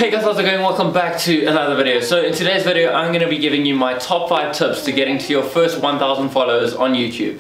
Hey guys, how's it going? Welcome back to another video. So in today's video, I'm going to be giving you my top 5 tips to getting to your first 1,000 followers on YouTube.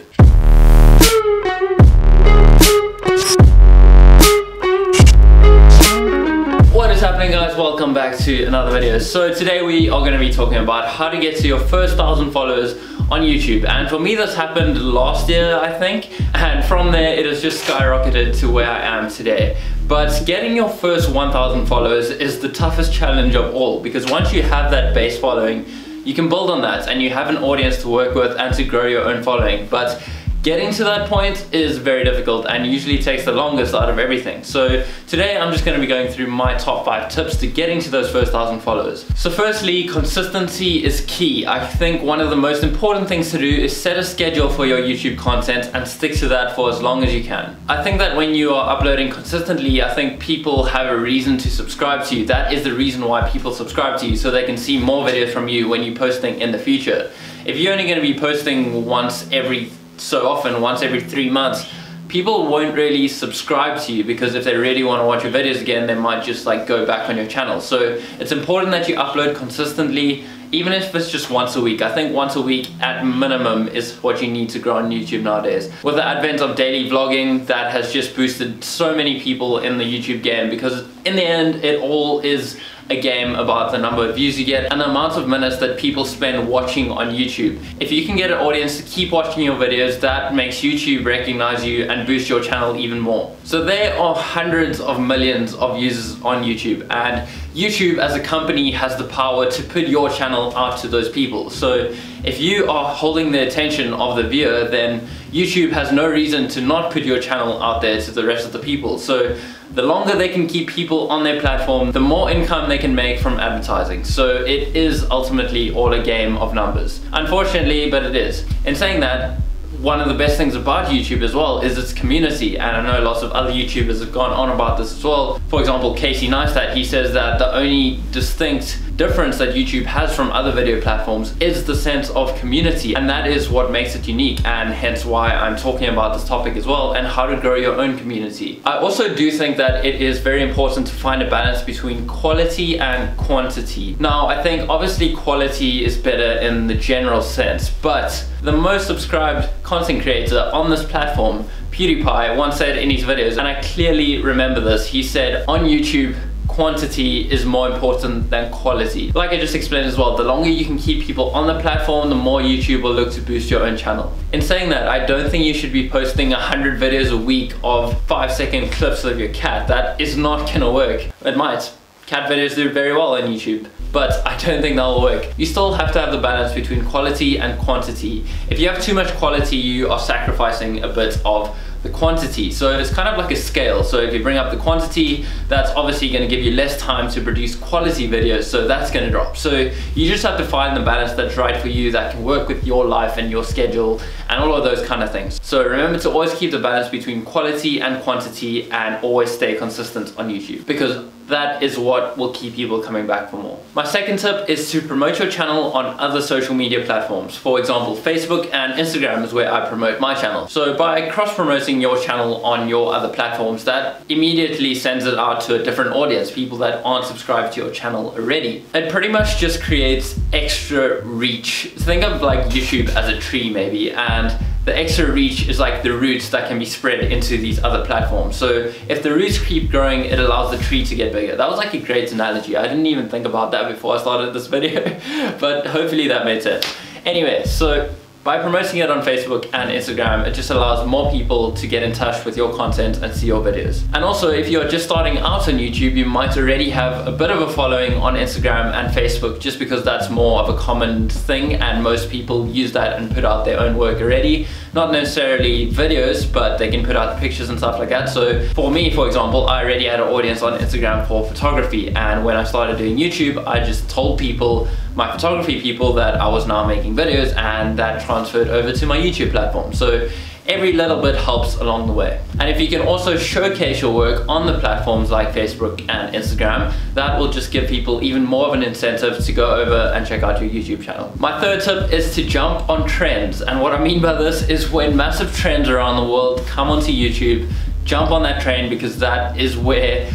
What is happening, guys? Welcome back to another video. So today we are going to be talking about how to get to your first 1,000 followers on YouTube. And for me, this happened last year, I think, and from there it has just skyrocketed to where I am today. But getting your first 1,000 followers is the toughest challenge of all, because once you have that base following, you can build on that and you have an audience to work with and to grow your own following. But getting to that point is very difficult and usually takes the longest out of everything. So today I'm just going to be going through my top 5 tips to getting to those first 1,000 followers. So firstly, consistency is key. I think one of the most important things to do is set a schedule for your YouTube content and stick to that for as long as you can. I think that when you are uploading consistently, I think people have a reason to subscribe to you. That is the reason why people subscribe to you, so they can see more videos from you when you're posting in the future. If you're only going to be posting once every so often, once every 3 months, people won't really subscribe to you, because if they really want to watch your videos again, they might just like go back on your channel. So it's important that you upload consistently, even if it's just once a week. I think once a week at minimum is what you need to grow on YouTube nowadays. With the advent of daily vlogging, that has just boosted so many people in the YouTube game, because in the end it all is a game about the number of views you get and the amount of minutes that people spend watching on YouTube. If you can get an audience to keep watching your videos, that makes YouTube recognize you and boost your channel even more. So there are hundreds of millions of users on YouTube, and YouTube as a company has the power to put your channel out to those people. So if you are holding the attention of the viewer, then YouTube has no reason to not put your channel out there to the rest of the people. So the longer they can keep people on their platform, the more income they can make from advertising. So it is ultimately all a game of numbers. Unfortunately, but it is. In saying that, one of the best things about YouTube as well is its community, and I know lots of other YouTubers have gone on about this as well. For example, Casey Neistat, he says that the only distinct difference that YouTube has from other video platforms is the sense of community, and that is what makes it unique, and hence why I'm talking about this topic as well, and how to grow your own community. I also do think that it is very important to find a balance between quality and quantity. Now, I think obviously quality is better in the general sense, but the most subscribed content creator on this platform, PewDiePie, once said in his videos, and I clearly remember this, he said, on YouTube, quantity is more important than quality. Like I just explained as well, the longer you can keep people on the platform, the more YouTube will look to boost your own channel. In saying that, I don't think you should be posting 100 videos a week of 5-second clips of your cat. That is not gonna work. It might. Cat videos do very well on YouTube, but I don't think that'll work. You still have to have the balance between quality and quantity. If you have too much quality, you are sacrificing a bit of the quantity. So it's kind of like a scale. So if you bring up the quantity, that's obviously going to give you less time to produce quality videos, so that's going to drop. So you just have to find the balance that's right for you, that can work with your life and your schedule and all of those kind of things. So remember to always keep the balance between quality and quantity, and always stay consistent on YouTube, because that is what will keep people coming back for more. My second tip is to promote your channel on other social media platforms. For example, Facebook and Instagram is where I promote my channel. So by cross-promoting your channel on your other platforms, that immediately sends it out to a different audience, people that aren't subscribed to your channel already. It pretty much just creates extra reach. Think of like YouTube as a tree maybe, and the extra reach is like the roots that can be spread into these other platforms. So if the roots keep growing, it allows the tree to get bigger. That was like a great analogy. I didn't even think about that before I started this video, but hopefully that made sense. Anyway, so by promoting it on Facebook and Instagram, it just allows more people to get in touch with your content and see your videos. And also, if you're just starting out on YouTube, you might already have a bit of a following on Instagram and Facebook, just because that's more of a common thing and most people use that and put out their own work already. Not necessarily videos, but they can put out pictures and stuff like that. So for me, for example, I already had an audience on Instagram for photography, and when I started doing YouTube, I just told people, my photography people, that I was now making videos, and that transferred over to my YouTube platform. So every little bit helps along the way. And if you can also showcase your work on the platforms like Facebook and Instagram, that will just give people even more of an incentive to go over and check out your YouTube channel. My third tip is to jump on trends. And what I mean by this is when massive trends around the world come onto YouTube, jump on that train, because that is where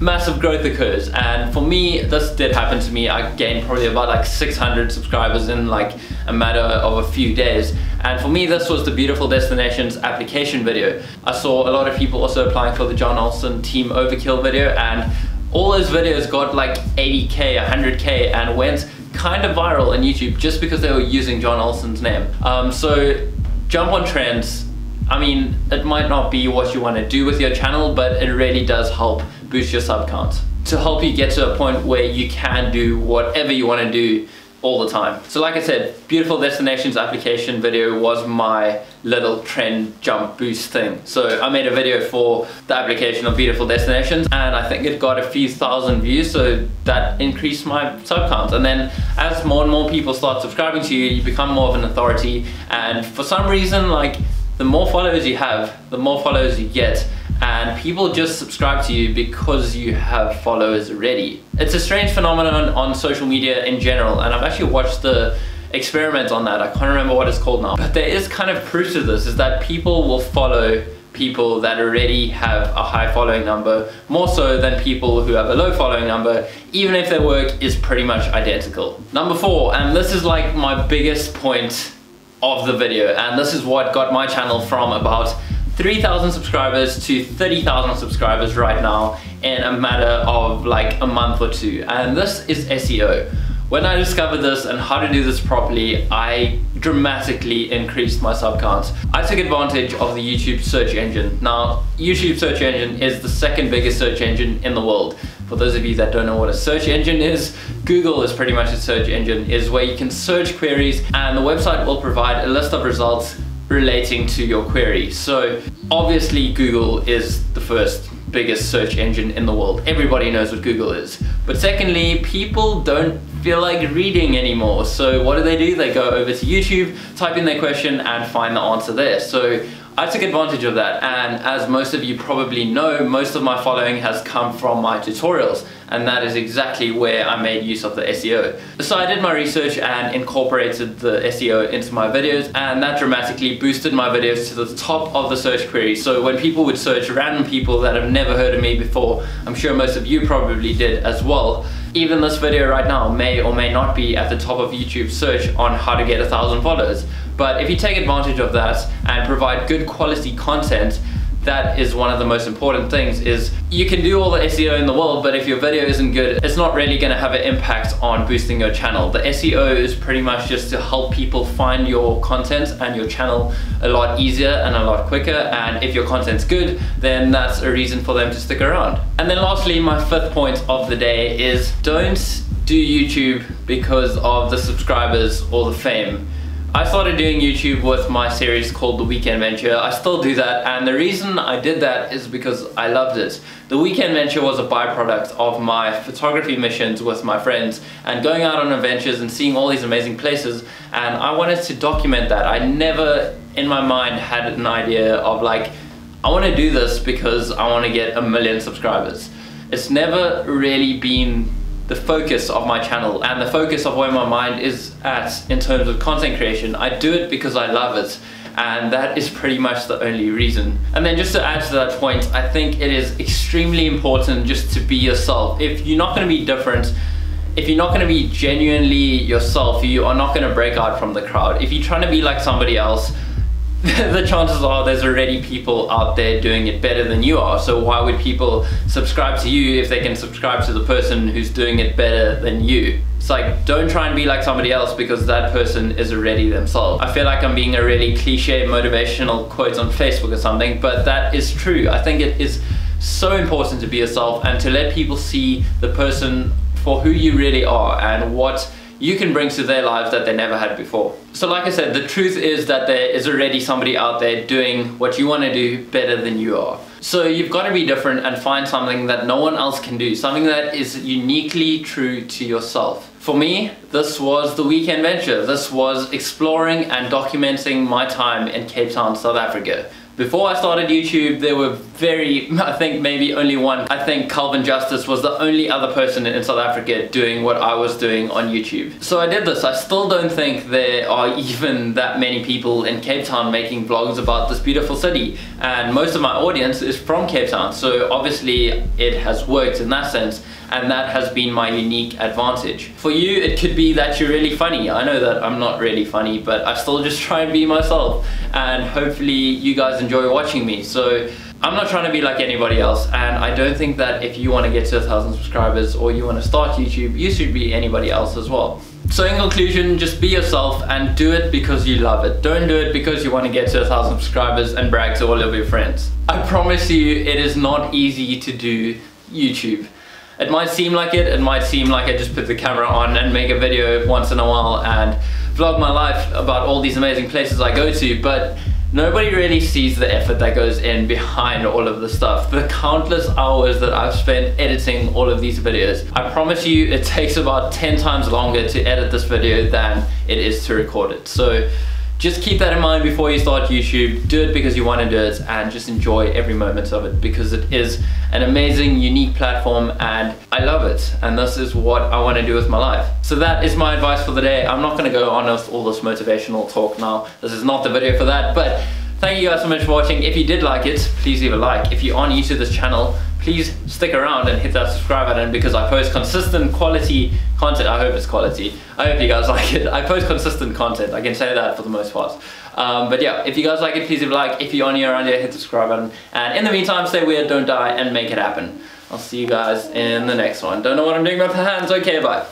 massive growth occurs. And for me, this did happen to me. I gained probably about like 600 subscribers in like a matter of a few days. And for me, this was the Beautiful Destinations application video. I saw a lot of people also applying for the John Olsen Team Overkill video, and all those videos got like 80K, 100K, and went kind of viral on YouTube just because they were using John Olsen's name. So jump on trends. I mean, it might not be what you want to do with your channel, but it really does help boost your sub count to help you get to a point where you can do whatever you want to do all the time. So like I said, Beautiful Destinations application video was my little trend jump boost thing. So I made a video for the application of Beautiful Destinations, and I think it got a few thousand views, so that increased my sub count. And then as more and more people start subscribing to you, you become more of an authority, and for some reason, like, the more followers you have, the more followers you get, and people just subscribe to you because you have followers already. It's a strange phenomenon on social media in general, and I've actually watched the experiment on that. I can't remember what it's called now, but there is kind of proof to this, is that people will follow people that already have a high following number more so than people who have a low following number, even if their work is pretty much identical. Number 4, and this is like my biggest point of the video, and this is what got my channel from about 3,000 subscribers to 30,000 subscribers right now in a matter of like a month or two, and this is SEO. When I discovered this and how to do this properly, I dramatically increased my sub count. I took advantage of the YouTube search engine. Now, YouTube search engine is the second biggest search engine in the world. For those of you that don't know what a search engine is, Google is pretty much a search engine, is where you can search queries and the website will provide a list of results relating to your query. So obviously Google is the first biggest search engine in the world. Everybody knows what Google is. But secondly, people don't feel like reading anymore. So what do? They go over to YouTube, type in their question and find the answer there. So I took advantage of that, and as most of you probably know, most of my following has come from my tutorials, and that is exactly where I made use of the SEO. So I did my research and incorporated the SEO into my videos, and that dramatically boosted my videos to the top of the search query. So when people would search random people that have never heard of me before, I'm sure most of you probably did as well, even this video right now may or may not be at the top of YouTube search on how to get 1,000 followers. But if you take advantage of that and provide good quality content, that is one of the most important things. Is you can do all the SEO in the world, but if your video isn't good, it's not really going to have an impact on boosting your channel. The SEO is pretty much just to help people find your content and your channel a lot easier and a lot quicker, and if your content's good, then that's a reason for them to stick around. And then lastly, my 5th point of the day is don't do YouTube because of the subscribers or the fame. I started doing YouTube with my series called The Weekend Venture. I still do that, and the reason I did that is because I loved it. The Weekend Venture was a byproduct of my photography missions with my friends and going out on adventures and seeing all these amazing places, and I wanted to document that. I never in my mind had an idea of like, I want to do this because I want to get 1 million subscribers. It's never really been the focus of my channel and the focus of where my mind is at in terms of content creation. I do it because I love it, and that is pretty much the only reason. And then just to add to that point, I think it is extremely important just to be yourself. If you're not going to be different, if you're not going to be genuinely yourself, you are not going to break out from the crowd. If you're trying to be like somebody else, the chances are there's already people out there doing it better than you are. So why would people subscribe to you if they can subscribe to the person who's doing it better than you? It's like, don't try and be like somebody else because that person is already themselves. I feel like I'm being a really cliche motivational quote on Facebook or something, but that is true. I think it is so important to be yourself and to let people see the person for who you really are and what you can bring to their lives that they never had before. So like I said, the truth is that there is already somebody out there doing what you want to do better than you are. So you've got to be different and find something that no one else can do, something that is uniquely true to yourself. For me, this was the Weekend Venture. This was exploring and documenting my time in Cape Town, South Africa. Before I started YouTube, there were I think maybe only one. I think Calvin Justice was the only other person in South Africa doing what I was doing on YouTube. So I did this. I still don't think there are even that many people in Cape Town making vlogs about this beautiful city. And most of my audience is from Cape Town. So obviously it has worked in that sense. And that has been my unique advantage. For you, it could be that you're really funny. I know that I'm not really funny, but I still just try and be myself. And hopefully you guys enjoy watching me. So I'm not trying to be like anybody else, and I don't think that if you want to get to 1,000 subscribers or you want to start YouTube, you should be anybody else as well. So in conclusion, just be yourself and do it because you love it. Don't do it because you want to get to 1,000 subscribers and brag to all of your friends. I promise you, it is not easy to do YouTube. It might seem like it might seem like I just put the camera on and make a video once in a while and vlog my life about all these amazing places I go to, but nobody really sees the effort that goes in behind all of the stuff. The countless hours that I've spent editing all of these videos. I promise you it takes about 10 times longer to edit this video than it is to record it. So just keep that in mind before you start YouTube. Do it because you want to do it, and just enjoy every moment of it because it is an amazing, unique platform and I love it. And this is what I want to do with my life. So that is my advice for the day. I'm not going to go on with all this motivational talk now. This is not the video for that, but thank you guys so much for watching. If you did like it, please leave a like. If you are new to this channel, please stick around and hit that subscribe button because I post consistent quality content. I hope it's quality. I hope you guys like it. I post consistent content. I can say that for the most part. But yeah, if you guys like it, please leave a like. If you're on here around here, hit the subscribe button. And in the meantime, stay weird, don't die, and make it happen. I'll see you guys in the next one. Don't know what I'm doing with my hands. Okay, bye.